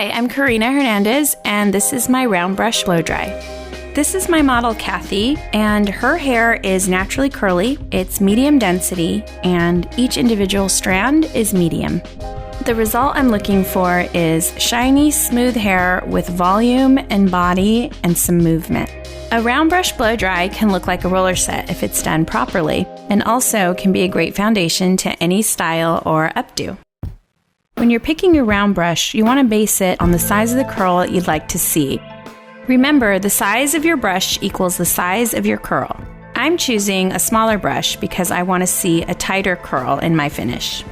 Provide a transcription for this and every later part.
Hi, I'm Corinna Hernandez, and this is my round brush blow dry. This is my model Kathy, and her hair is naturally curly, it's medium density, and each individual strand is medium. The result I'm looking for is shiny, smooth hair with volume and body and some movement. A round brush blow dry can look like a roller set if it's done properly, and also can be a great foundation to any style or updo. When you're picking your round brush, you want to base it on the size of the curl you'd like to see. Remember, the size of your brush equals the size of your curl. I'm choosing a smaller brush because I want to see a tighter curl in my finish.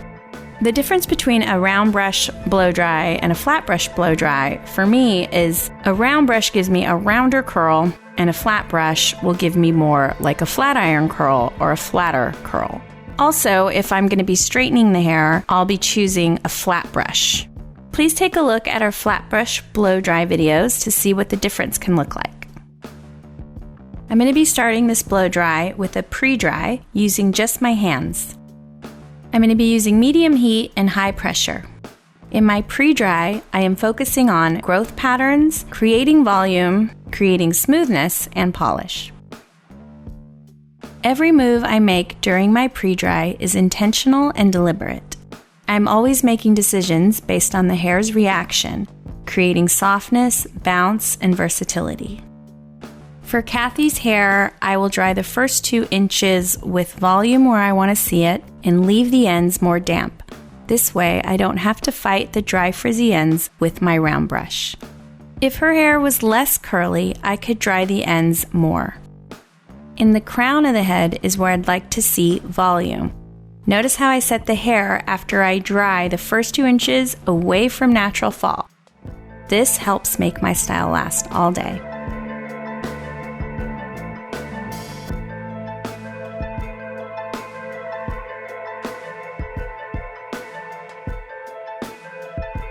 The difference between a round brush blow dry and a flat brush blow dry for me is a round brush gives me a rounder curl and a flat brush will give me more like a flat iron curl or a flatter curl. Also, if I'm going to be straightening the hair, I'll be choosing a flat brush. Please take a look at our flat brush blow dry videos to see what the difference can look like. I'm going to be starting this blow dry with a pre-dry using just my hands. I'm going to be using medium heat and high pressure. In my pre-dry, I am focusing on growth patterns, creating volume, creating smoothness, and polish. Every move I make during my pre-dry is intentional and deliberate. I'm always making decisions based on the hair's reaction, creating softness, bounce, and versatility. For Kathy's hair, I will dry the first 2 inches with volume where I want to see it and leave the ends more damp. This way, I don't have to fight the dry frizzy ends with my round brush. If her hair was less curly, I could dry the ends more. In the crown of the head is where I'd like to see volume. Notice how I set the hair after I dry the first 2 inches away from natural fall. This helps make my style last all day.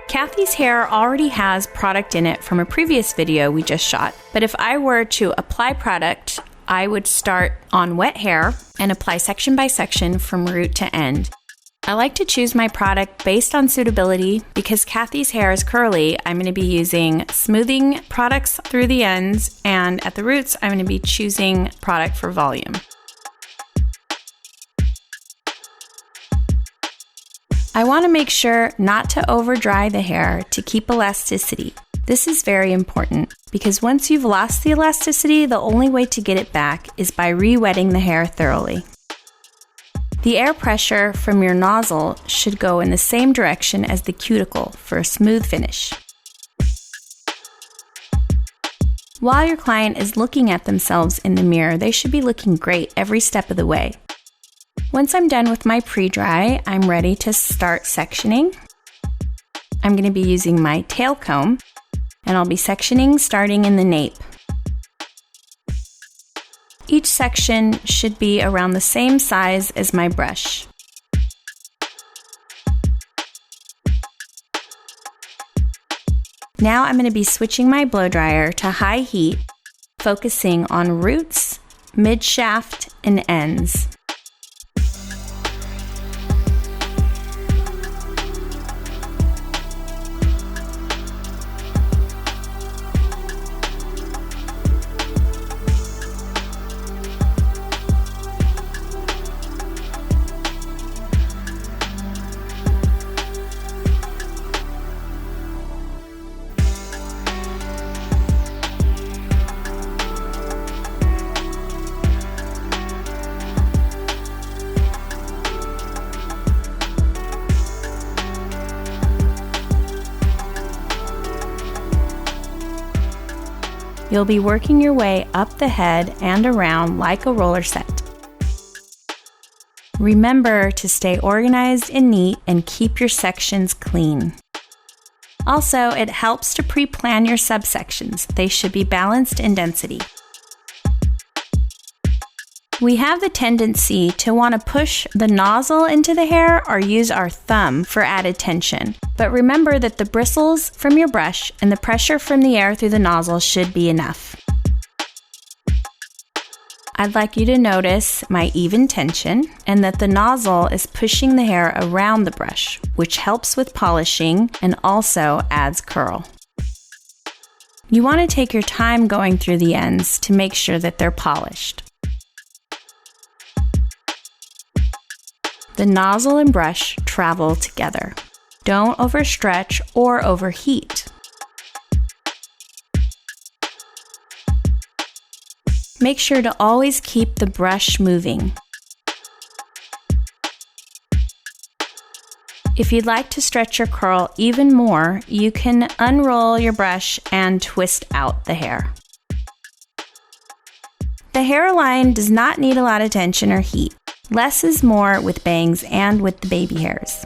Kathy's hair already has product in it from a previous video we just shot, but if I were to apply product, I would start on wet hair and apply section by section from root to end. I like to choose my product based on suitability. Because Kathy's hair is curly, I'm going to be using smoothing products through the ends, and at the roots, I'm going to be choosing product for volume. I want to make sure not to over dry the hair to keep elasticity. This is very important because once you've lost the elasticity, the only way to get it back is by re-wetting the hair thoroughly. The air pressure from your nozzle should go in the same direction as the cuticle for a smooth finish. While your client is looking at themselves in the mirror, they should be looking great every step of the way. Once I'm done with my pre-dry, I'm ready to start sectioning. I'm going to be using my tail comb, and I'll be sectioning starting in the nape. Each section should be around the same size as my brush. Now I'm going to be switching my blow dryer to high heat, focusing on roots, mid-shaft, and ends. You'll be working your way up the head and around like a roller set. Remember to stay organized and neat and keep your sections clean. Also, it helps to pre-plan your subsections. They should be balanced in density. We have the tendency to want to push the nozzle into the hair or use our thumb for added tension. But remember that the bristles from your brush and the pressure from the air through the nozzle should be enough. I'd like you to notice my even tension and that the nozzle is pushing the hair around the brush, which helps with polishing and also adds curl. You want to take your time going through the ends to make sure that they're polished. The nozzle and brush travel together. Don't overstretch or overheat. Make sure to always keep the brush moving. If you'd like to stretch your curl even more, you can unroll your brush and twist out the hair. The hairline does not need a lot of tension or heat. Less is more with bangs and with the baby hairs.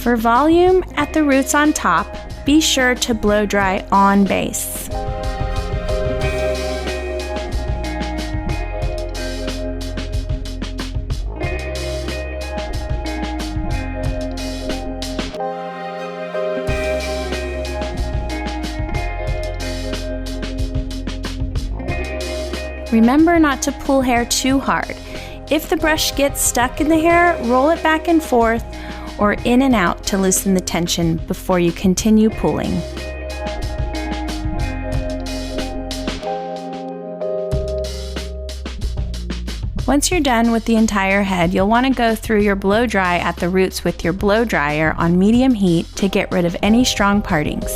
For volume at the roots on top, be sure to blow dry on base. Remember not to pull hair too hard. If the brush gets stuck in the hair, roll it back and forth or in and out to loosen the tension before you continue pulling. Once you're done with the entire head, you'll want to go through your blow dry at the roots with your blow dryer on medium heat to get rid of any strong partings.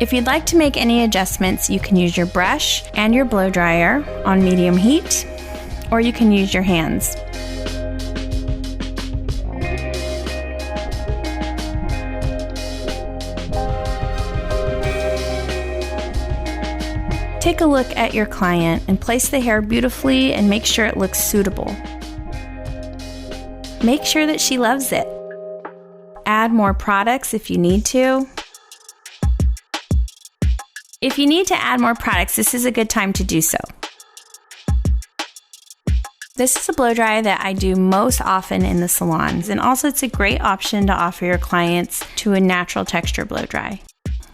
If you'd like to make any adjustments, you can use your brush and your blow dryer on medium heat, or you can use your hands. Take a look at your client and place the hair beautifully and make sure it looks suitable. Make sure that she loves it. Add more products if you need to. If you need to add more products, this is a good time to do so. This is a blow dry that I do most often in the salons, and also it's a great option to offer your clients to a natural texture blow dry.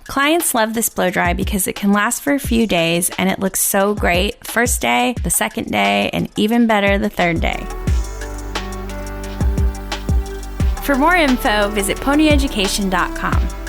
Clients love this blow dry because it can last for a few days and it looks so great first day, the second day, and even better the third day. For more info, visit ponyeducation.com.